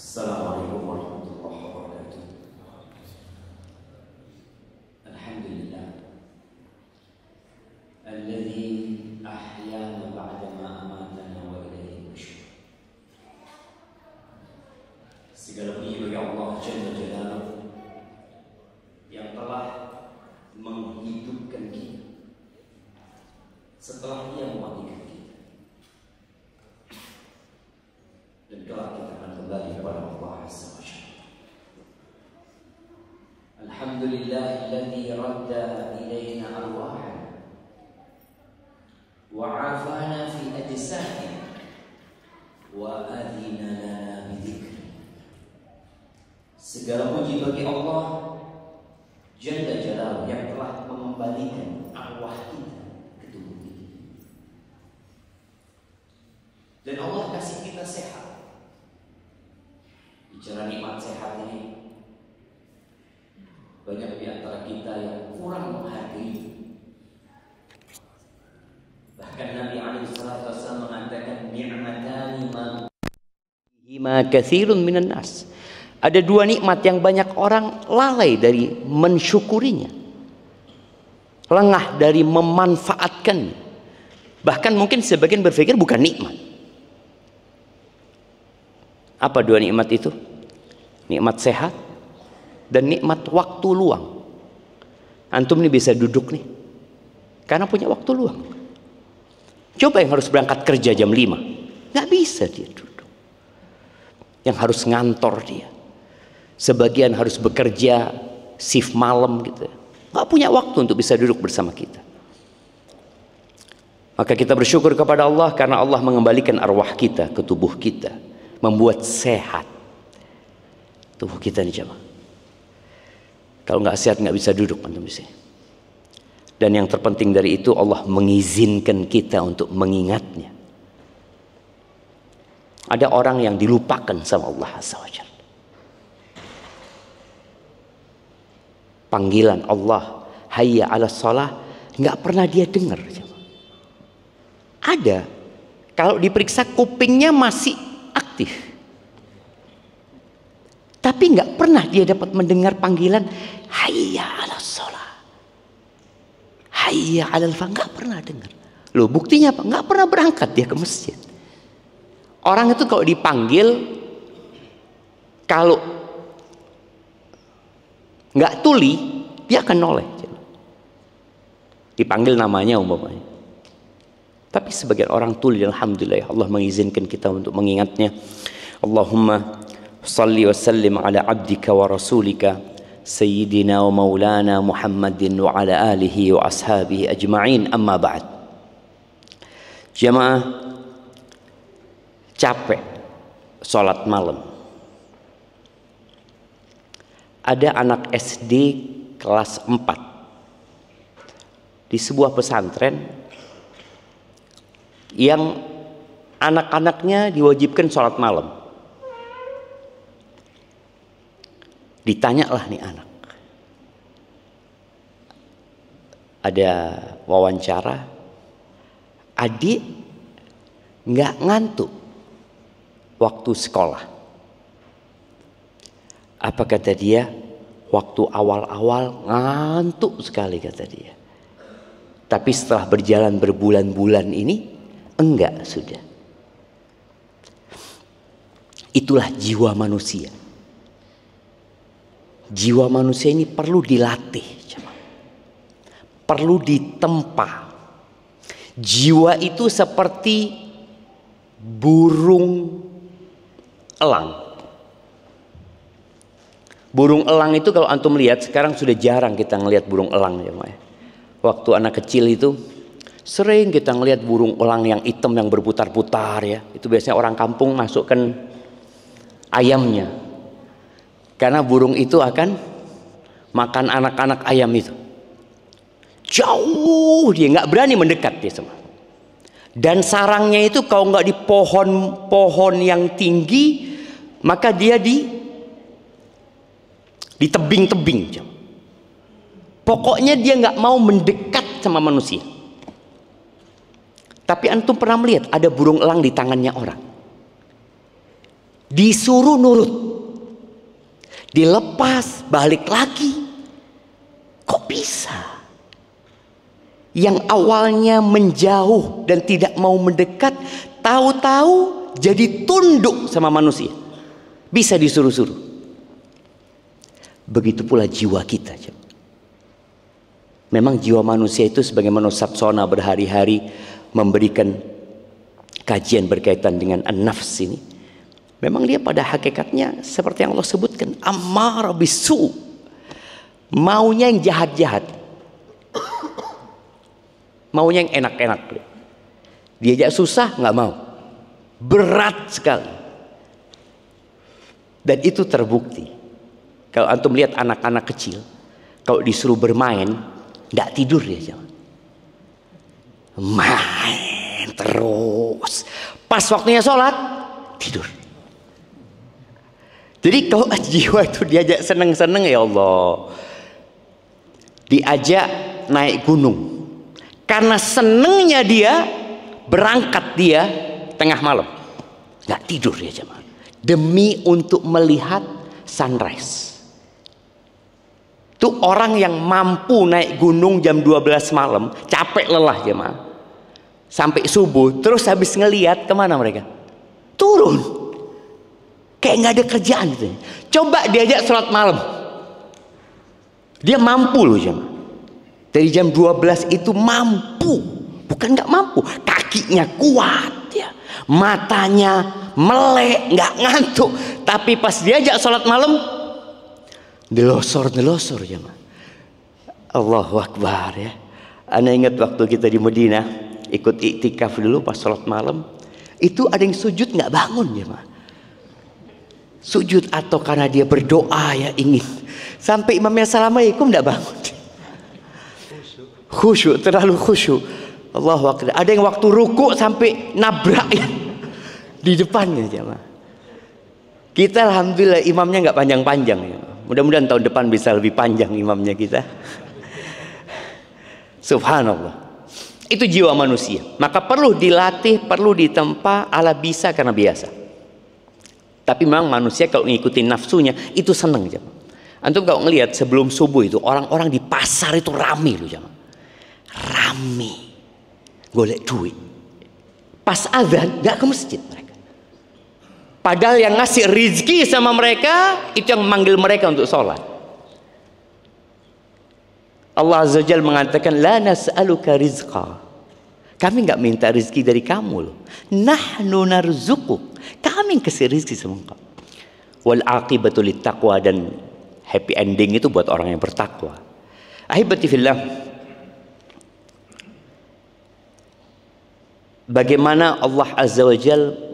Assalamualaikum warahmatullahi wabarakatuh. Alhamdulillah alladzi ahyana ba'dama amatana wa ilaihi nusyur. Segala puji bagi Allah Jalla Jalaluhu yang telah menghidupkan kita setelah Dia mematikan kita, dan kelak kita akan kembali kepada Allah Azza wa Jalla. Alhamdulillahilladzi radda ilaina arwahana wa 'afana fi ajsadina wa adina lana bidzikri. Segala puji bagi Allah Jalla Jalaluhu yang telah mengembalikan arwah kita ke tubuh kita. Dan Allah kasih kita sehat. Bicara nikmat sehat ini, banyak di antara kita yang kurang menghargai. Bahkan Nabi SAW mengatakan ni'matani ma katsirun minan nas. Ada dua nikmat yang banyak orang lalai dari mensyukurinya, lengah dari memanfaatkannya. Bahkan mungkin sebagian berpikir bukan nikmat. Apa dua nikmat itu? Nikmat sehat dan nikmat waktu luang. Antum nih bisa duduk nih karena punya waktu luang. Coba yang harus berangkat kerja jam 5, nggak bisa dia duduk. Yang harus ngantor dia, sebagian harus bekerja shift malam gitu, nggak punya waktu untuk bisa duduk bersama kita. Maka kita bersyukur kepada Allah karena Allah mengembalikan arwah kita ke tubuh kita, membuat sehat tubuh kita nih jemaah. Kalau nggak sehat nggak bisa duduk antum di sini. Dan yang terpenting dari itu, Allah mengizinkan kita untuk mengingatnya. Ada orang yang dilupakan sama Allah Azza wa Jalla. Panggilan Allah, hayya 'alas shalah, nggak pernah dia dengar. Ada, kalau diperiksa kupingnya masih aktif, tapi nggak pernah dia dapat mendengar panggilan hayya 'alas shalah, hayya 'alal falah, nggak pernah dengar. Loh, buktinya apa? Nggak pernah berangkat dia ke masjid. Orang itu kalau dipanggil, kalau nggak tuli, dia akan noleh. Dipanggil namanya umpamanya. Tapi sebagian orang tuli, alhamdulillah Allah mengizinkan kita untuk mengingatnya. Allahumma salli wa sallim ala abdika wa rasulika sayyidina wa maulana Muhammadin wa ala alihi wa ashabihi ajma'in, amma ba'd. Jamaah, capek sholat malam. Ada anak SD kelas 4 di sebuah pesantren yang anak-anaknya diwajibkan sholat malam. Ditanyalah nih anak, ada wawancara, adik nggak ngantuk waktu sekolah. Apa kata dia? Waktu awal-awal ngantuk sekali kata dia. Tapi setelah berjalan berbulan-bulan ini enggak sudah. Itulah jiwa manusia. Jiwa manusia ini perlu dilatih, perlu ditempa. Jiwa itu seperti burung elang. Burung elang itu kalau antum lihat, sekarang sudah jarang kita ngelihat burung elang ya. Waktu anak kecil itu sering kita ngelihat burung elang yang hitam yang berputar-putar ya. Itu biasanya orang kampung masukkan ayamnya. Karena burung itu akan makan anak-anak ayam itu. Jauh dia, nggak berani mendekat dia semua. Dan sarangnya itu kalau nggak di pohon-pohon yang tinggi, maka dia di tebing-tebing. Pokoknya dia nggak mau mendekat sama manusia. Tapi antum pernah melihat ada burung elang di tangannya orang? disuruh nurut, dilepas balik lagi. Kok bisa? Yang awalnya menjauh dan tidak mau mendekat, tahu-tahu jadi tunduk sama manusia, bisa disuruh-suruh. Begitu pula jiwa kita. Memang jiwa manusia itu sebagaimana Ustaz Sona berhari-hari memberikan kajian berkaitan dengan an-nafs ini, memang dia pada hakikatnya seperti yang Allah sebutkan, ammar bisu, maunya yang jahat-jahat, maunya yang enak-enak. Diajak susah nggak mau, berat sekali. Dan itu terbukti. Kalau antum lihat anak-anak kecil, kalau disuruh bermain nggak tidur dia, main terus. Pas waktunya sholat tidur. Jadi kalau jiwa itu diajak seneng-seneng, ya Allah, diajak naik gunung, karena senengnya dia berangkat dia tengah malam, nggak tidur dia jemaah, demi untuk melihat sunrise. Itu orang yang mampu naik gunung jam 12 malam, capek lelah jemaah, sampai subuh, terus habis ngelihat kemana mereka? Turun, kayak nggak ada kerjaan gitu. Coba diajak sholat malam, dia mampu loh jemaah. Dari jam 12 itu mampu, bukan nggak mampu, kakinya kuat ya, matanya melek, nggak ngantuk. Tapi pas diajak sholat malam, delosor ya, Allahu Akbar ya. Ana ingat waktu kita di Madinah ikut iktikaf dulu, pas sholat malam itu ada yang sujud nggak bangun ya, sujud atau karena dia berdoa ya ingin, sampai imamnya assalamualaikum nggak bangun, khusyuk, terlalu khusyuk. Allahu Akbar. Ada yang waktu ruku sampai nabrak di depannya jemaah. Kita alhamdulillah imamnya nggak panjang-panjang ya. Mudah-mudahan tahun depan bisa lebih panjang imamnya kita. Subhanallah. Itu jiwa manusia. Maka perlu dilatih, perlu ditempa, ala bisa karena biasa. Tapi memang manusia kalau ngikutin nafsunya itu seneng jemaah. Antum kalau ngelihat sebelum subuh itu orang-orang di pasar itu rame loh jemaah. Rame. Golek duit. Pas azan gak ke masjid mereka. Padahal yang ngasih rizki sama mereka itu yang memanggil mereka untuk sholat. Allah Azza wa Jalla mengatakan, la nas'aluka rizqa, kami nggak minta rizki dari kamu loh, nahnu narzuquk, kami yang kasih rizki sama engkau. Wal aqibatu lit taqwa, dan happy ending itu buat orang yang bertakwa. Ahibati fillah, bagaimana Allah Azza wa Jalla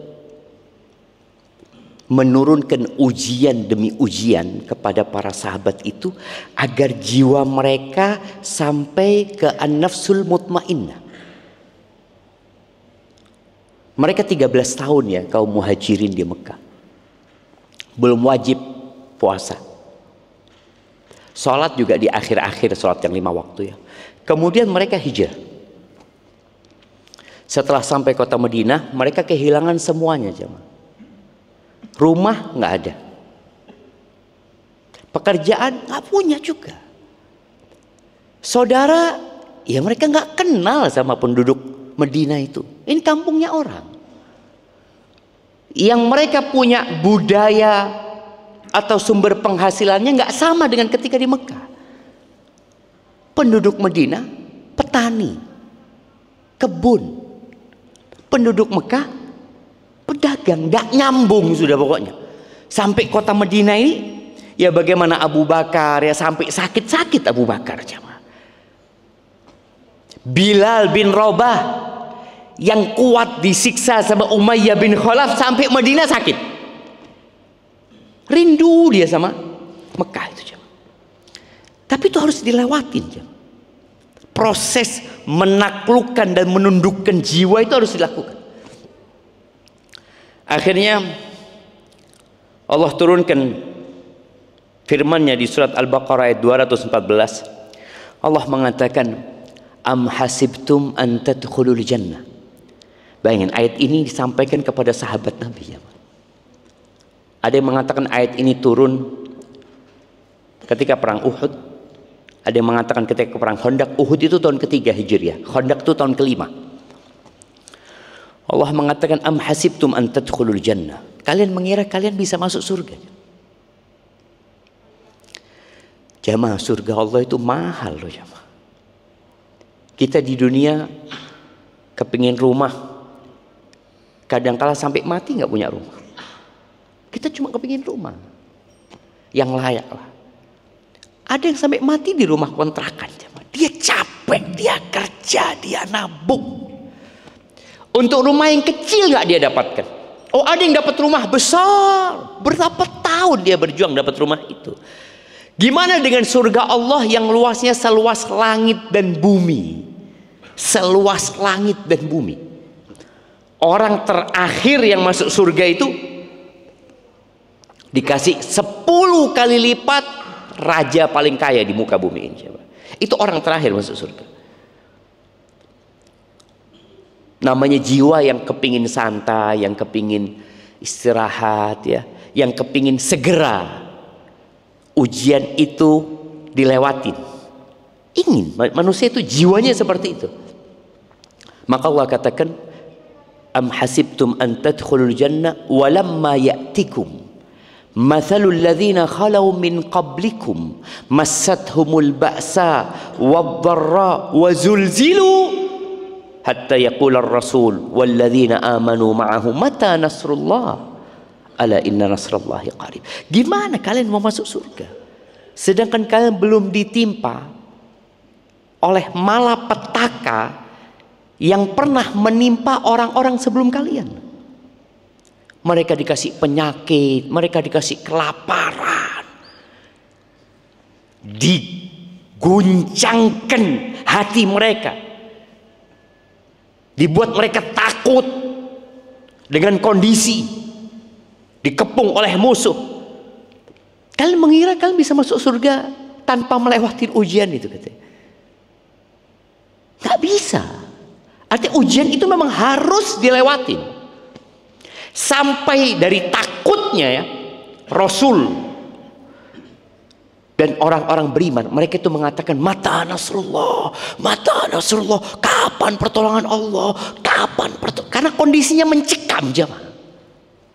menurunkan ujian demi ujian kepada para sahabat itu agar jiwa mereka sampai ke an-nafsul mutmainnah. Mereka 13 tahun ya kaum muhajirin di Mekah, belum wajib puasa, sholat juga di akhir-akhir sholat yang 5 waktu ya. Kemudian mereka hijrah. Setelah sampai kota Madinah, mereka kehilangan semuanya jemaah. Rumah nggak ada, pekerjaan nggak punya juga, saudara ya mereka nggak kenal sama penduduk Madinah itu. Ini kampungnya orang. Yang mereka punya budaya atau sumber penghasilannya nggak sama dengan ketika di Mekah. Penduduk Madinah petani, kebun. Penduduk Mekah pedagang, nggak nyambung sudah pokoknya. Sampai kota Madinah ini ya bagaimana Abu Bakar ya, sampai sakit-sakit Abu Bakar jemaah. Bilal bin Rabah yang kuat disiksa sama Umayyah bin Khalaf sampai Madinah sakit. Rindu dia sama Mekah itu jemaah. Tapi itu harus dilewatin jemaah. Proses menaklukkan dan menundukkan jiwa itu harus dilakukan. Akhirnya Allah turunkan firman-Nya di surat Al-Baqarah ayat 214. Allah mengatakan, am hasibtum an tadkhulul jannah. Bayangin ayat ini disampaikan kepada sahabat Nabi ya. Ada yang mengatakan ayat ini turun ketika perang Uhud. Ada yang mengatakan ketika perang Khandaq. Uhud itu tahun ketiga Hijriah, Khandaq itu tahun kelima. Allah mengatakan am hasibtum an tadkhulul jannah. Kalian mengira kalian bisa masuk surga. Jamaah, surga Allah itu mahal loh jamaah. Kita di dunia kepingin rumah, kadang-kala sampai mati nggak punya rumah. Kita cuma kepingin rumah yang layak lah. Ada yang sampai mati di rumah kontrakan jamaah. Dia capek, dia kerja, dia nabung. Untuk rumah yang kecil nggak dia dapatkan. Oh, ada yang dapat rumah besar, berapa tahun dia berjuang dapat rumah itu. Gimana dengan surga Allah yang luasnya seluas langit dan bumi? Seluas langit dan bumi. Orang terakhir yang masuk surga itu dikasih 10 kali lipat raja paling kaya di muka bumi ini. Itu orang terakhir masuk surga. Namanya jiwa yang kepingin santai, yang kepingin istirahat, ya, yang kepingin segera ujian itu dilewatin. Ingin, manusia itu jiwanya seperti itu. Maka Allah katakan am hasibtum an tadkhulul jannah walamma ya'tikum mathalul ladzina khalau min qablikum massathumul ba'sa wadh-dharra wa zulzilu hatta yaqula ar-rasul walladzina amanu ma'ahu mata nasrullah ala inna nasrallahi qarib. Gimana kalian mau masuk surga sedangkan kalian belum ditimpa oleh malapetaka yang pernah menimpa orang-orang sebelum kalian? Mereka dikasih penyakit, mereka dikasih kelaparan, diguncangkan hati mereka, dibuat mereka takut dengan kondisi, dikepung oleh musuh. Kalian mengira kalian bisa masuk surga tanpa melewati ujian itu, katanya? Gak bisa. Artinya ujian itu memang harus dilewatin. Sampai dari takutnya ya Rasul dan orang-orang beriman, mereka itu mengatakan mata nasrullah, kapan pertolongan Allah, kapan pertolongan, karena kondisinya mencekam jemaah.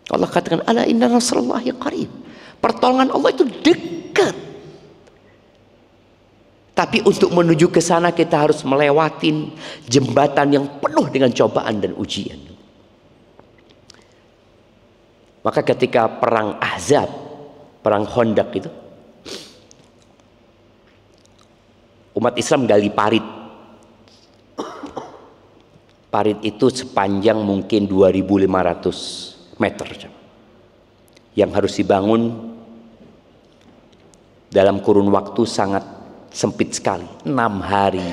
Allah katakan ala inna nasrullahi qarib. Pertolongan Allah itu dekat. Tapi untuk menuju ke sana kita harus melewatin jembatan yang penuh dengan cobaan dan ujian. Maka ketika perang Ahzab, perang Khandaq itu, umat Islam gali parit. Parit itu sepanjang mungkin 2.500 meter yang harus dibangun dalam kurun waktu sangat sempit sekali, 6 hari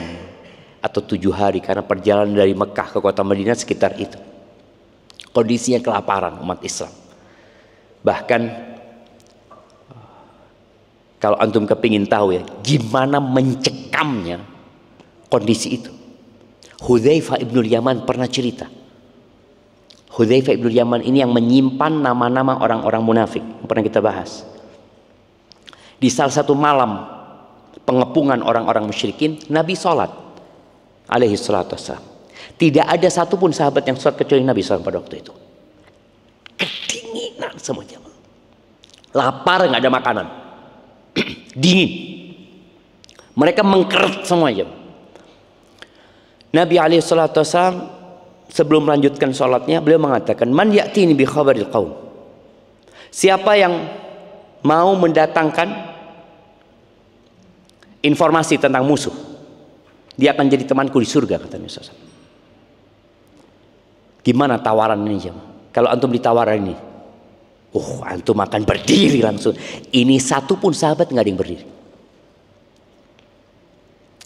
atau 7 hari, karena perjalanan dari Mekah ke kota Madinah sekitar itu. Kondisinya kelaparan umat Islam. Bahkan kalau antum kepingin tahu ya gimana mencekamnya kondisi itu, Hudzaifah ibnul Yaman pernah cerita. Hudzaifah ibnul Yaman ini yang menyimpan nama-nama orang-orang munafik yang pernah kita bahas. Di salah satu malam pengepungan orang-orang musyrikin, Nabi sholat alaihi salatu wassalam. Tidak ada satupun sahabat yang sholat kecuali Nabi SAW pada waktu itu. Kedinginan semua jamaah. Lapar, nggak ada makanan. Dingin. Mereka mengkeret semua jamaah. Nabi alaihi salatu wassalam sebelum melanjutkan sholatnya, beliau mengatakan, man ya'tini bi khabaril qaum. Siapa yang mau mendatangkan informasi tentang musuh, dia akan jadi temanku di surga, kata Nabi SAW. Gimana tawaran ini jemaah? Kalau antum ditawaran ini, antum akan berdiri langsung. Ini satu pun sahabat nggak ada yang berdiri.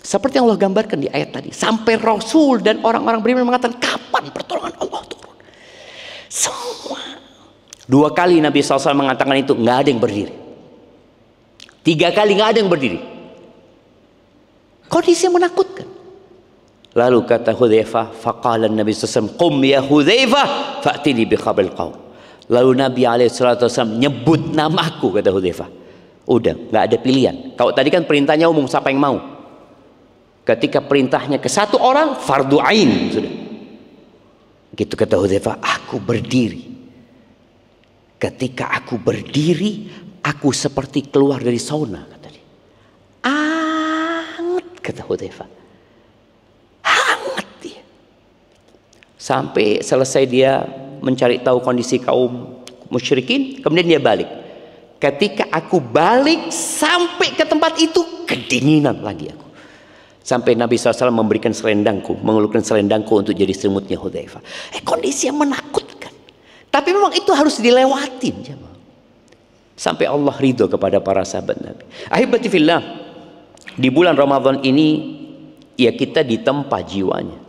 Seperti yang Allah gambarkan di ayat tadi. Sampai Rasul dan orang-orang beriman mengatakan, kapan pertolongan Allah turun? Semua. 2 kali Nabi SAW mengatakan itu, nggak ada yang berdiri. 3 kali nggak ada yang berdiri. Kondisi yang menakutkan. Lalu kata Hudzaifah, faqala Nabi SAW, qum ya Hudzaifah fa'tini bi khabaril qaum. Lalu Nabi SAW nyebut namaku, kata Hudzaifah. Udah, nggak ada pilihan. Kalau tadi kan perintahnya umum, siapa yang mau. Ketika perintahnya ke satu orang, fardu ain sudah. Gitu kata Hudzaifah, aku berdiri. Ketika aku berdiri, aku seperti keluar dari sauna, kata dia. Hangat, kata Hudzaifah. Hangat dia. Sampai selesai dia mencari tahu kondisi kaum musyrikin, kemudian dia balik. Ketika aku balik sampai ke tempat itu, kedinginan lagi aku. Sampai Nabi SAW memberikan selendangku, mengelukkan selendangku untuk jadi selimutnya Hudzaifah. Kondisi yang menakutkan. Tapi memang itu harus dilewatin. Sampai Allah ridho kepada para sahabat Nabi. Ahibati fillah, di bulan Ramadan ini, ya kita ditempa jiwanya.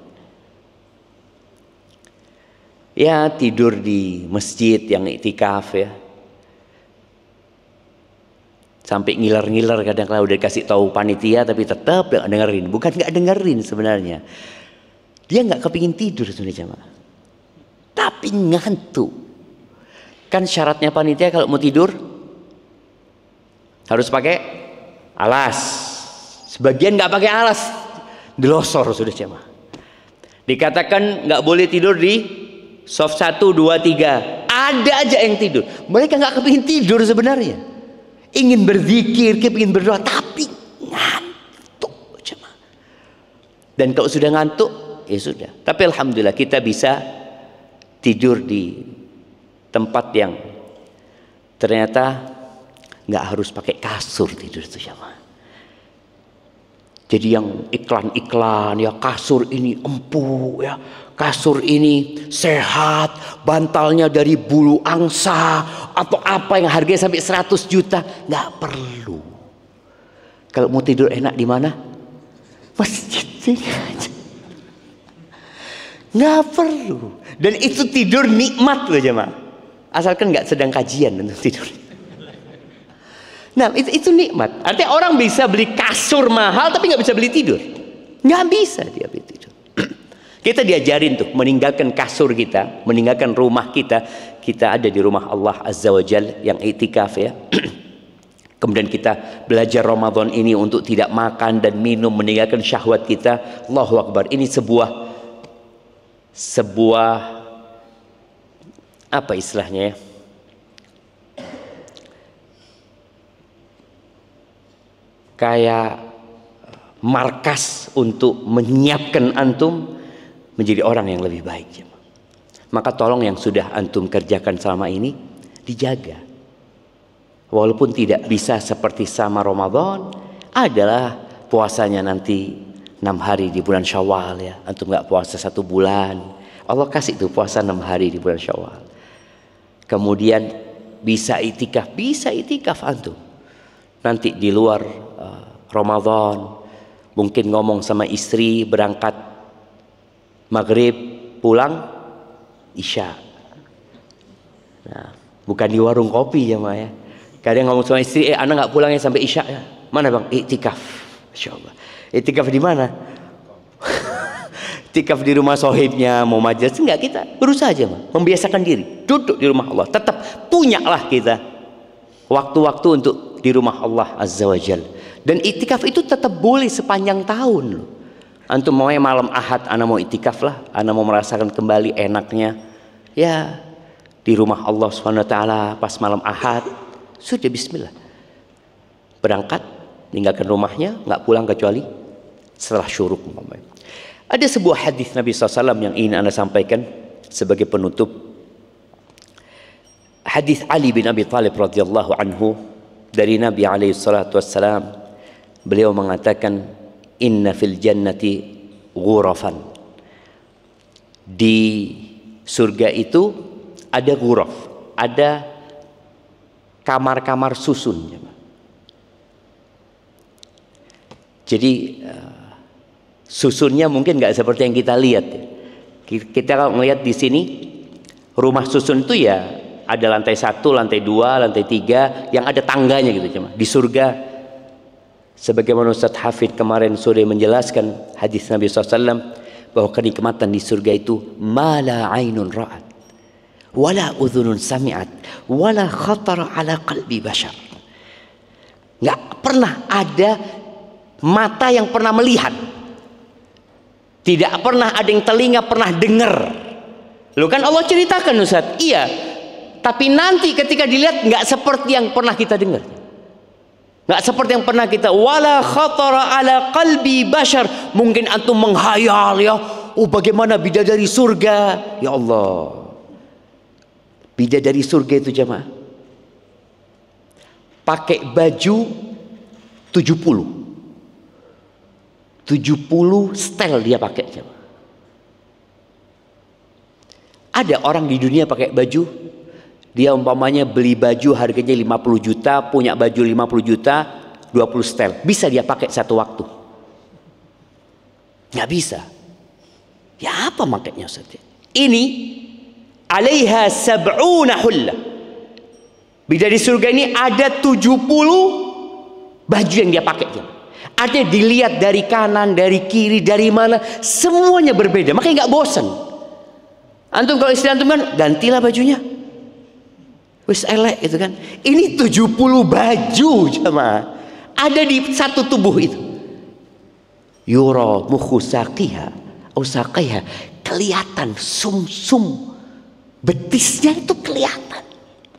Ya tidur di masjid yang iktikaf ya. Sampai ngiler-ngiler kadang-kadang udah dikasih tahu panitia tapi tetap nggak dengerin. Bukan nggak dengerin sebenarnya. Dia nggak kepingin tidur sebenarnya jemaah. Tapi ngantuk. Kan syaratnya panitia kalau mau tidur harus pakai alas. Sebagian nggak pakai alas, delosor sudah jemaah. Dikatakan nggak boleh tidur di soft 1, 2, 3. Ada aja yang tidur. Mereka nggak kepingin tidur sebenarnya. Ingin berzikir, ingin berdoa, tapi ngantuk. Dan kalau sudah ngantuk, ya sudah. Tapi alhamdulillah kita bisa tidur di tempat yang ternyata nggak harus pakai kasur tidur itu jamaah. Jadi yang iklan-iklan ya, kasur ini empuk ya, kasur ini sehat, bantalnya dari bulu angsa atau apa yang harganya sampai 100 juta, nggak perlu. Kalau mau tidur enak di mana? Masjid sini aja. Nggak perlu. Dan itu tidur nikmat loh jemaah. Asalkan nggak sedang kajian untuk tidur. Nah itu nikmat. Artinya orang bisa beli kasur mahal tapi nggak bisa beli tidur. Nggak bisa dia beli tidur. Kita diajarin tuh meninggalkan kasur kita, meninggalkan rumah kita. Kita ada di rumah Allah Azza wa Jal yang i'tikaf ya. Kemudian kita belajar Ramadan ini untuk tidak makan dan minum, meninggalkan syahwat kita. Allahu Akbar. Ini sebuah apa istilahnya ya? Kayak markas untuk menyiapkan antum menjadi orang yang lebih baik. Maka tolong yang sudah antum kerjakan selama ini dijaga. Walaupun tidak bisa seperti sama Ramadan, adalah puasanya nanti 6 hari di bulan Syawal ya. Antum nggak puasa 1 bulan, Allah kasih tuh puasa 6 hari di bulan Syawal. Kemudian bisa itikaf antum. Nanti di luar Ramadan mungkin ngomong sama istri, berangkat maghrib pulang isya. Nah, bukan di warung kopi ya ma ya. Kadang ngomong sama istri, anak nggak pulangnya sampai isya ya. Mana bang? Iktikaf. Insyaallah. Iktikaf di mana? Iktikaf di rumah sohibnya, mau majelis enggak, kita berusaha aja ma, membiasakan diri duduk di rumah Allah. Tetap punyalah kita waktu-waktu untuk di rumah Allah Azza wa Jal. Dan iktikaf itu tetap boleh sepanjang tahun loh. Antum mau malam Ahad, anak mau iktikaf lah, anak mau merasakan kembali enaknya ya di rumah Allah Subhanahu wa taala pas malam Ahad. Sudah bismillah. Berangkat, tinggalkan rumahnya, nggak pulang kecuali setelah syuruk. Ada sebuah hadis Nabi SAW yang ingin anda sampaikan sebagai penutup. Hadis Ali bin Abi Thalib radhiyallahu anhu dari Nabi alaihi salatu wassalam. Beliau mengatakan, inna fil jannati ghurafan. Di surga itu ada ghuraf, ada kamar-kamar susun. Jadi susunnya mungkin nggak seperti yang kita lihat. Kita kalau melihat di sini rumah susun itu ya ada lantai 1, lantai 2, lantai 3 yang ada tangganya gitu cuma. Di surga, sebagaimana Ustaz Hafid kemarin sore menjelaskan hadis Nabi SAW bahwa kenikmatan di surga itu mala ainun ra'at wala udhunun sami'at, wala khatara ala qalbi bashar. Nggak pernah ada mata yang pernah melihat, tidak pernah ada yang telinga pernah dengar. Loh kan Allah ceritakan Ustaz, iya, tapi nanti ketika dilihat nggak seperti yang pernah kita dengar, nggak seperti yang pernah kita, wala khatara ala qalbi bashar. Mungkin antum menghayal ya, oh bagaimana bidadari surga. Ya Allah, bidadari surga itu jamaah pakai baju 70 style dia pakai jamaah. Ada orang di dunia pakai baju, dia umpamanya beli baju harganya 50 juta, punya baju 50 juta, 20 style. Bisa dia pakai satu waktu? Nggak bisa. Ya apa makanya Ustaz? Ini alaiha sab'una hulla. Bidadari surga ini ada 70 baju yang dia pakai. Ada dilihat dari kanan, dari kiri, dari mana, semuanya berbeda. Makanya nggak bosan. Antum kalau istri antum kan gantilah bajunya. Wis elek itu kan. Ini 70 baju jemaah. Ada di satu tubuh itu. Yura mukhu saqiha, usaqiha, kelihatan sum-sum betisnya itu kelihatan.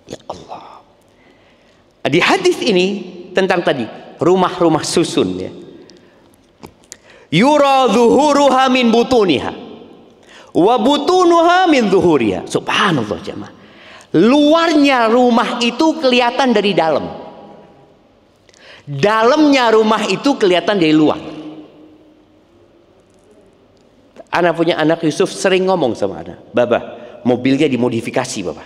Ya Allah. Di hadis ini tentang tadi rumah-rumah susun ya. Yura zuhuruha min butuniha wa butunuha min zuhuriha. Subhanallah jemaah. Luarnya rumah itu kelihatan dari dalam, dalamnya rumah itu kelihatan dari luar. Anak punya anak Yusuf sering ngomong sama anak, Baba, mobilnya dimodifikasi Baba,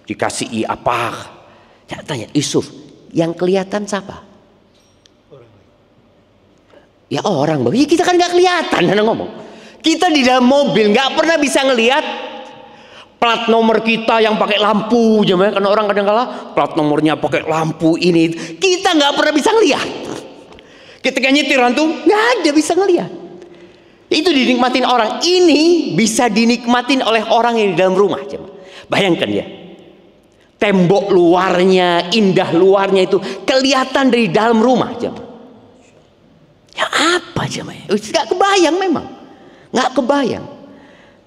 dikasih apa. Ya, tanya Yusuf, yang kelihatan siapa? Ya orang, Baba. Ya, kita kan nggak kelihatan. Anak ngomong, kita di dalam mobil nggak pernah bisa ngelihat plat nomor kita yang pakai lampu, jemaah. Karena orang kadang-kala plat nomornya pakai lampu ini, kita nggak pernah bisa ngelihat. Ketika nyetir antum nggak ada bisa ngelihat. Itu dinikmatin orang. Ini bisa dinikmatin oleh orang yang di dalam rumah, jemaah. Bayangkan ya, tembok luarnya, indah luarnya itu kelihatan dari dalam rumah, jemaah. Ya apa jemaah? Nggak kebayang memang, nggak kebayang.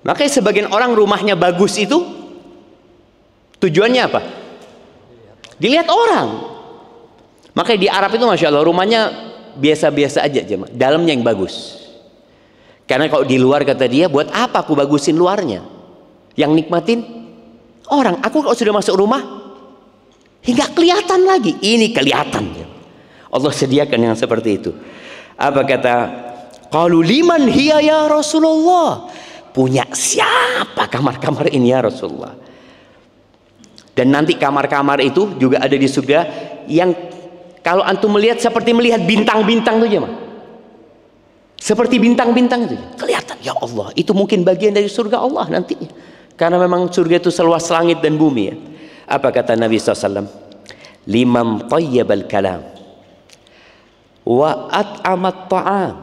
Makanya sebagian orang rumahnya bagus itu tujuannya apa? Dilihat orang. Makanya di Arab itu Masya Allah rumahnya biasa-biasa aja jemaah, dalamnya yang bagus. Karena kalau di luar kata dia, buat apa aku bagusin luarnya? Yang nikmatin orang. Aku kalau sudah masuk rumah hingga kelihatan lagi. Ini kelihatan. Allah sediakan yang seperti itu. Apa kata? Qalu liman hiya ya Rasulullah? Punya siapa kamar-kamar ini ya Rasulullah? Dan nanti kamar-kamar itu juga ada di surga yang kalau antum melihat seperti melihat bintang-bintang itu aja, seperti bintang-bintang itu kelihatan. Ya Allah, itu mungkin bagian dari surga Allah nantinya. Karena memang surga itu seluas langit dan bumi ya. Apa kata Nabi SAW? Liman tayyibal kalam wa at'amat ta'am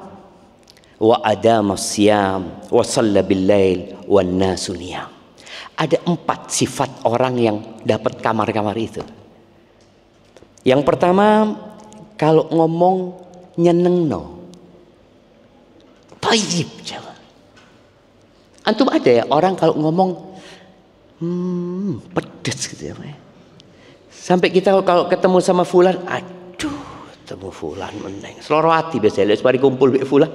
wa adama siyam wa shalla bil lail wan nasu niyam. Ada 4 sifat orang yang dapat kamar-kamar itu. Yang pertama, kalau ngomong nyenengno, tayyib jawa. Antum ada ya orang kalau ngomong pedes gitu ya. Sampai kita kalau ketemu sama fulan, aduh, ketemu fulan meneng, seloro hati biasanya lihat mari kumpul be fulan.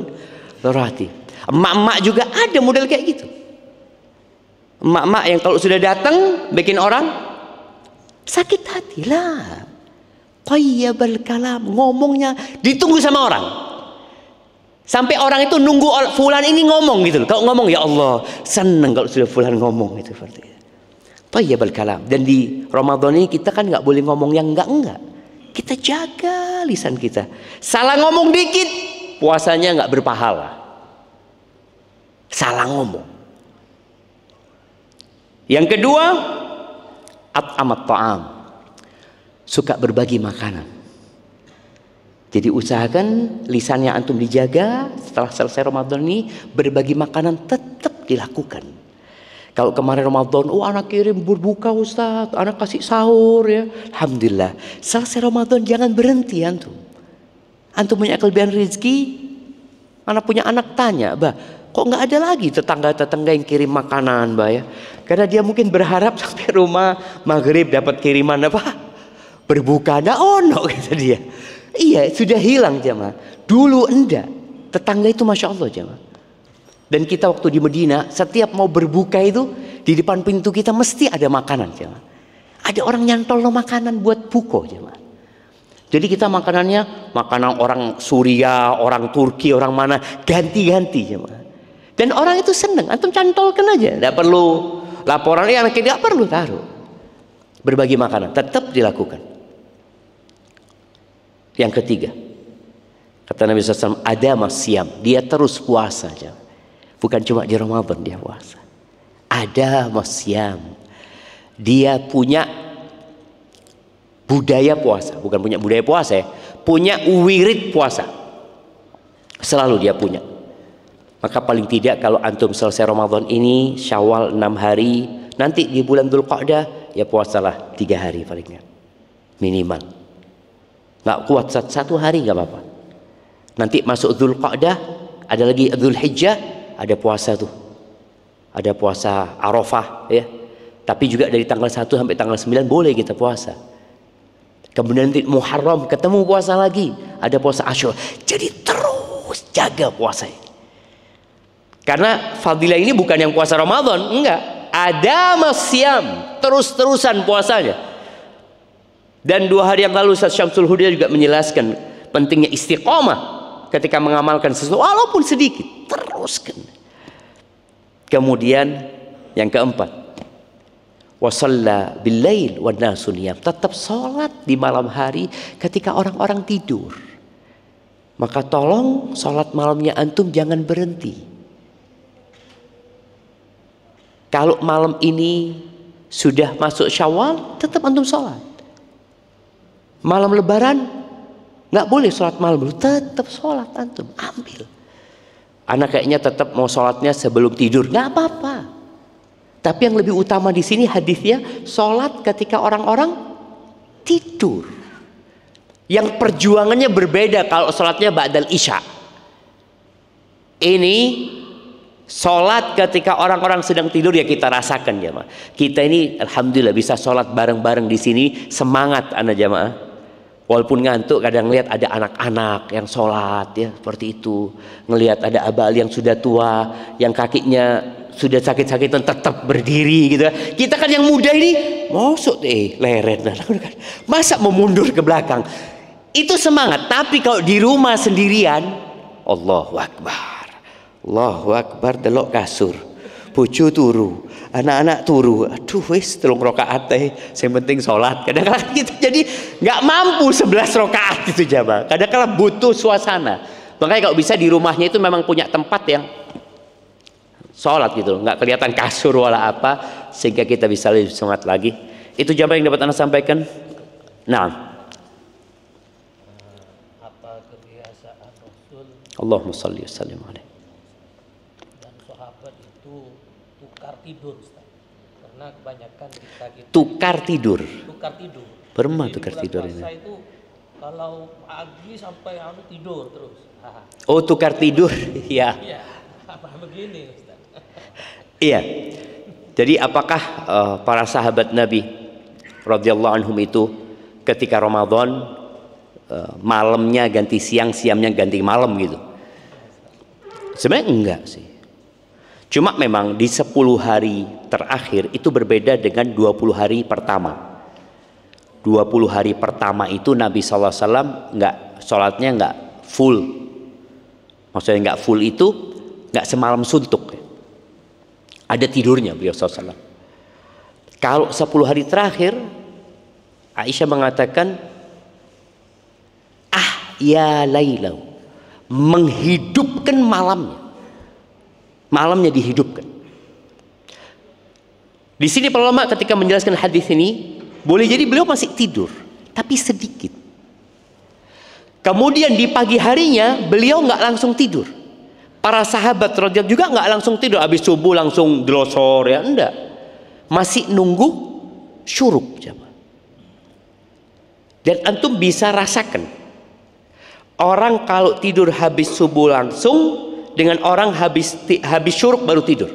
Hati. Emak-emak juga ada model kayak gitu. Emak-emak yang kalau sudah datang bikin orang sakit hati lah. Tayyibal kalam, ngomongnya ditunggu sama orang. Sampai orang itu nunggu fulan ini ngomong gitu loh. Kalau ngomong ya Allah, seneng kalau sudah fulan ngomong itu seperti itu. Tayyibal kalam. Dan di Ramadan ini kita kan nggak boleh ngomong yang enggak. Kita jaga lisan kita. Salah ngomong dikit, puasanya nggak berpahala. Salah ngomong. Yang kedua, at'amat ta'am, suka berbagi makanan. Jadi usahakan lisannya antum dijaga. Setelah selesai Ramadan ini, berbagi makanan tetap dilakukan. Kalau kemarin Ramadan, oh anak kirim berbuka Ustaz, anak kasih sahur ya. Alhamdulillah. Selesai Ramadan jangan berhenti antum. Antum punya kelebihan rezeki, anak punya anak tanya, bah, kok nggak ada lagi tetangga-tetangga yang kirim makanan, bah ya? Karena dia mungkin berharap sampai rumah maghrib dapat kiriman apa? Berbuka, ada ono kata dia. Iya, sudah hilang jemaah. Dulu enggak. Tetangga itu masya Allah jemaah. Dan kita waktu di Medina, setiap mau berbuka itu di depan pintu kita mesti ada makanan jemaah. Ada orang nyantol makanan buat buko jemaah. Jadi kita makanannya makanan orang Suria, orang Turki, orang mana, ganti-ganti jemaah. Dan orang itu seneng, antum cantolkan aja, tidak perlu laporan, anak tidak perlu taruh. Berbagi makanan tetap dilakukan. Yang ketiga, kata Nabi SAW, ada masyam, dia terus puasa jemaah. Bukan cuma di Ramadan dia puasa. Ada masyam, dia punya budaya puasa, bukan punya budaya puasa ya, punya wirid puasa. Selalu dia punya. Maka paling tidak kalau antum selesai Ramadan ini, Syawal 6 hari, nanti di bulan Dzulqa'dah ya puasalah 3 hari palingnya. Minimal. Nggak kuat satu hari nggak apa-apa. Nanti masuk Dzulqa'dah, ada lagi Dzulhijjah, ada puasa tuh. Ada puasa Arafah ya. Tapi juga dari tanggal 1 sampai tanggal 9 boleh kita puasa. Kemudian nanti Muharram ketemu puasa lagi, ada puasa Asyura. Jadi terus jaga puasa ini. Karena fadilah ini bukan yang puasa Ramadan, enggak. Ada masyam, terus-terusan puasanya. Dan 2 hari yang lalu Ustaz Syamsul Huda juga menjelaskan pentingnya istiqomah ketika mengamalkan sesuatu walaupun sedikit, teruskan. Kemudian yang keempat, wasalla billail wan nasu niyam, tetap sholat di malam hari ketika orang-orang tidur. Maka tolong sholat malamnya antum jangan berhenti. Kalau malam ini sudah masuk Syawal, tetap antum sholat. Malam Lebaran nggak boleh sholat malam dulu, tetap sholat antum, ambil. Anak kayaknya tetap mau sholatnya sebelum tidur, nggak apa-apa. Tapi yang lebih utama di sini hadisnya sholat ketika orang-orang tidur. Yang perjuangannya berbeda kalau sholatnya ba'dal isya. Ini sholat ketika orang-orang sedang tidur ya kita rasakan jamaah. Kita ini alhamdulillah bisa sholat bareng-bareng di sini, semangat anak jamaah. Walaupun ngantuk kadang lihat ada anak-anak yang sholat ya seperti itu, ngelihat ada abal yang sudah tua, yang kakinya sudah sakit-sakitan tetap berdiri gitu. Kita kan yang muda ini mosok leret, masa mau mundur ke belakang? Itu semangat. Tapi kalau di rumah sendirian, Allahu Akbar, Allahu Akbar, delok kasur, bojo turu, anak-anak turu, aduh wis 3 rakaat teh, yang penting sholat. Kadang-kadang kita jadi nggak mampu 11 rakaat itu jamaah. Kadang-kadang butuh suasana. Makanya kalau bisa di rumahnya itu memang punya tempat yang sholat gitu, nggak kelihatan kasur wala apa, sehingga kita bisa lebih semangat lagi. Itu jamaah yang dapat anda sampaikan. Nah, apa kebiasaan Rasul Allahumma sholli wa sallim alaihi. Tukar tidur, Ustaz. Karena kebanyakan kita Tukar tidur. Bermah Jadi tukar bulan tidur puasa ini. itu kalau pagi sampai tidur terus. Oh, tukar tidur. Ya. Iya, apa begini, Ustaz? Iya. Jadi apakah para sahabat Nabi radhiyallahu anhum itu ketika Ramadan malamnya ganti siang, siangnya ganti malam gitu? Sebenarnya enggak sih. Cuma memang di 10 hari terakhir itu berbeda dengan 20 hari pertama. 20 hari pertama itu Nabi SAW sholatnya nggak full. Maksudnya nggak full itu nggak semalam suntuk. Ada tidurnya beliau SAW. Kalau 10 hari terakhir, Aisyah mengatakan, ya lailau, menghidupkan malamnya. Malamnya dihidupkan. Di sini para ulama ketika menjelaskan hadis ini, boleh jadi beliau masih tidur, tapi sedikit. Kemudian di pagi harinya beliau nggak langsung tidur. Para sahabat radhiyallahu juga nggak langsung tidur habis subuh langsung delosor ya, enggak. Masih nunggu syuruk. Dan antum bisa rasakan orang kalau tidur habis subuh langsung dengan orang habis syuruk baru tidur.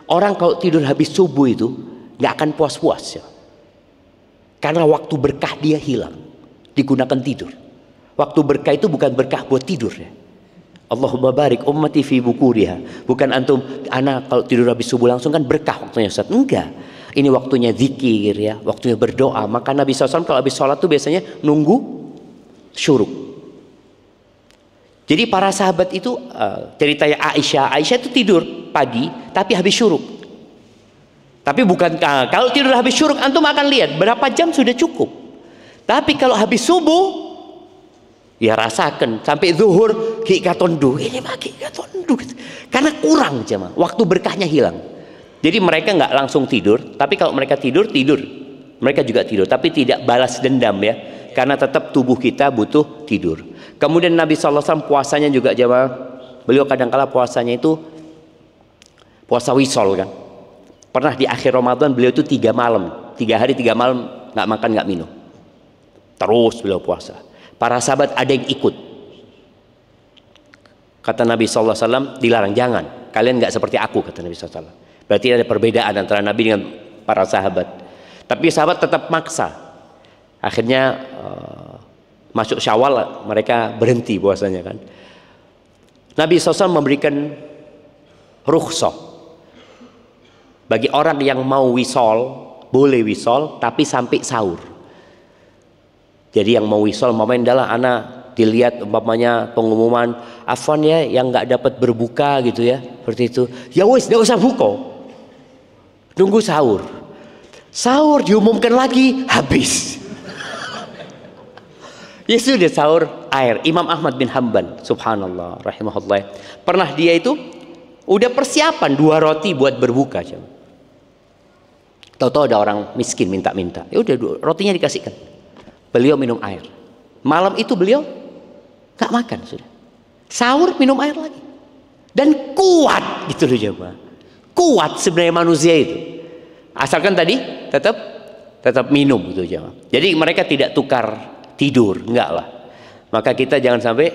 Orang kalau tidur habis subuh itu nggak akan puas-puas ya. Karena waktu berkah dia hilang, digunakan tidur. Waktu berkah itu bukan berkah buat tidur ya. Allahumma barik ummati fi bukuriha. Bukan antum, anak kalau tidur habis subuh langsung kan berkah waktunya Ustaz. Enggak. Ini waktunya zikir ya, waktunya berdoa. Maka Nabi SAW kalau habis sholat tuh biasanya nunggu syuruk. Jadi para sahabat itu ceritanya Aisyah itu tidur pagi tapi habis syuruk. Tapi bukan kalau tidur habis syuruk antum akan lihat berapa jam sudah cukup. Tapi kalau habis subuh ya rasakan sampai zuhur hikatondu. Ini mah hikatondu. Karena kurang jemaah, waktu berkahnya hilang. Jadi mereka nggak langsung tidur, tapi kalau mereka tidur, mereka juga tidur, tapi tidak balas dendam ya, karena tetap tubuh kita butuh tidur. Kemudian Nabi SAW puasanya juga jemaah, beliau kadang-kala puasanya itu puasa wisol kan. Pernah di akhir Ramadan beliau itu 3 hari 3 malam nggak makan nggak minum, terus beliau puasa. Para sahabat ada yang ikut. Kata Nabi SAW dilarang, jangan, kalian nggak seperti aku, kata Nabi SAW. Berarti ada perbedaan antara Nabi dengan para sahabat. Tapi sahabat tetap maksa. Akhirnya masuk Syawal mereka berhenti puasanya kan. Nabi SAW memberikan rukhsah bagi orang yang mau wisol, boleh wisol tapi sampai sahur. Jadi yang mau wisol umpamanya adalah anak dilihat umpamanya pengumuman afwan ya yang nggak dapat berbuka gitu ya, seperti itu. Ya wes, nggak usah buka. Tunggu sahur. Sahur diumumkan lagi habis. Ya sudah sahur air. Imam Ahmad bin Hanbal, subhanallah, rahimahullah. Pernah dia itu udah persiapan 2 roti buat berbuka. Tahu-tahu ada orang miskin minta-minta. Ya udah rotinya dikasihkan. Beliau minum air. Malam itu beliau nggak makan sudah. Sahur minum air lagi. Dan kuat gitu loh jemaah. Kuat sebenarnya manusia itu, asalkan tadi tetap minum gitu jemaah. Jadi mereka tidak tukar tidur, enggak lah. Maka kita jangan sampai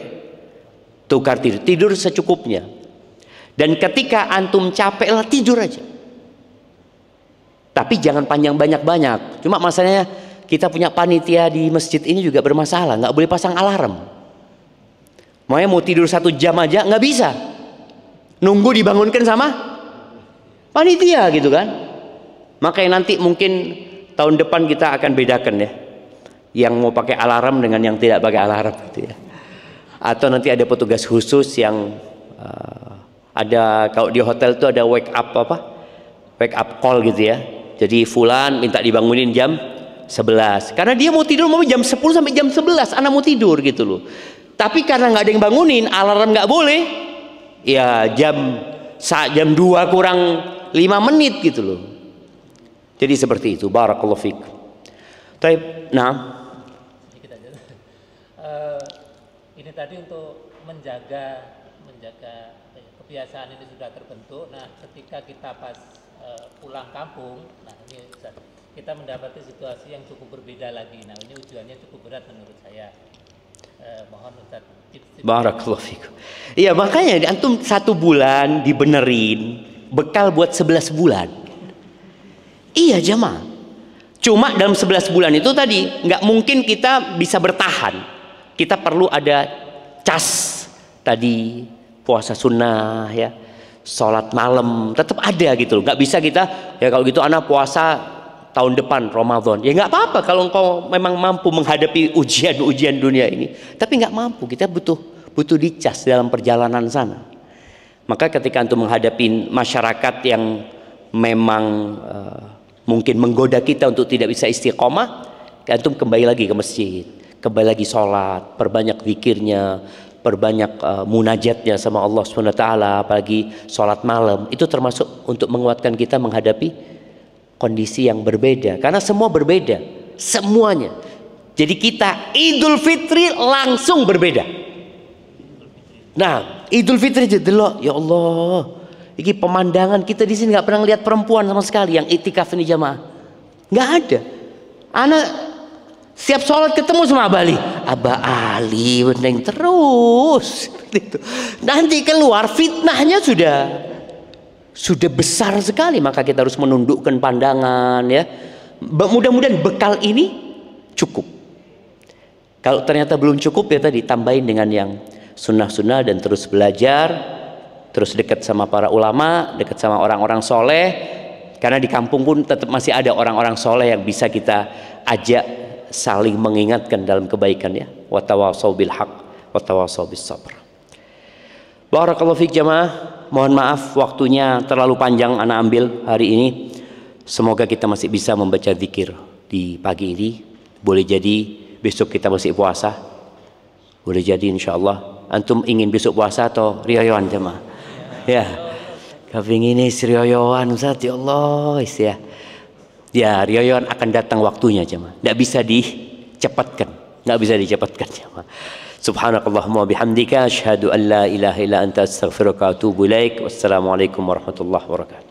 tukar tidur secukupnya. Dan ketika antum capek lah tidur aja. Tapi jangan panjang banyak-banyak. Cuma masalahnya kita punya panitia di masjid ini juga bermasalah, nggak boleh pasang alarm. Mau tidur 1 jam aja nggak bisa. Nunggu dibangunkan sama panitia gitu kan. Makanya nanti mungkin tahun depan kita akan bedakan ya, yang mau pakai alarm dengan yang tidak pakai alarm gitu ya. Atau nanti ada petugas khusus yang ada, kalau di hotel itu ada wake up call gitu ya. Jadi fulan minta dibangunin jam 11 karena dia mau tidur mau jam 10 sampai jam 11 anak mau tidur gitu loh. Tapi karena nggak ada yang bangunin, alarm nggak boleh ya, jam 2 kurang 5 menit gitu loh. Jadi seperti itu. Barakallahu fiik. Nah, ini tadi untuk menjaga kebiasaan ini sudah terbentuk. Nah, ketika kita pas pulang kampung, nah ini kita mendapati situasi yang cukup berbeda lagi. Nah, ini ujiannya cukup berat menurut saya. Mohon Ustaz. Barakallahu fiik. Iya, makanya antum 1 bulan dibenerin, bekal buat 11 bulan. Iya jemaah. Cuma dalam 11 bulan itu tadi nggak mungkin kita bisa bertahan. Kita perlu ada cas tadi, puasa sunnah ya, sholat malam tetap ada gitu loh. Nggak bisa kita ya kalau gitu anak puasa tahun depan Ramadan. Ya nggak apa-apa kalau engkau memang mampu menghadapi ujian-ujian dunia ini. Tapi nggak mampu, kita butuh dicas dalam perjalanan sana. Maka ketika antum menghadapi masyarakat yang memang mungkin menggoda kita untuk tidak bisa istiqomah, antum kembali lagi ke masjid, kembali lagi sholat, perbanyak zikirnya, perbanyak munajatnya sama Allah SWT, apalagi sholat malam. Itu termasuk untuk menguatkan kita menghadapi kondisi yang berbeda, karena semua berbeda, semuanya. Jadi kita Idul Fitri langsung berbeda. Nah, Idul Fitri aja delok, ya Allah. Iki pemandangan kita di sini nggak pernah lihat perempuan sama sekali yang itikaf ini jamaah. Nggak ada. Anak siap sholat ketemu sama Abah Ali. Abah Ali bening terus. Nanti keluar fitnahnya sudah besar sekali, maka kita harus menundukkan pandangan ya. Mudah-mudahan bekal ini cukup. Kalau ternyata belum cukup ya tadi tambahin dengan yang sunnah-sunnah dan terus belajar, terus dekat sama para ulama, dekat sama orang-orang soleh, karena di kampung pun tetap masih ada orang-orang soleh yang bisa kita ajak saling mengingatkan dalam kebaikan ya. Wa tawasau bil haq wa tawasau bis sabr. Barakallahu fik jamaah. Mohon maaf waktunya terlalu panjang ana ambil hari ini. Semoga kita masih bisa membaca zikir di pagi ini. Boleh jadi besok kita masih puasa. Boleh jadi insyaallah. Antum ingin besok puasa atau riyoyoan jemaah? Ya. Kepingin ini riyoyoan Ustaz, ya Allah, ya. Ya, riyoyoan akan datang waktunya jemaah. Enggak bisa dicepatkan. Enggak bisa dicepatkan jemaah. Subhanakallahumma bihamdika asyhadu an la ilaha illa anta astaghfiruka wa atubu ilaik. Wassalamualaikum warahmatullahi wabarakatuh.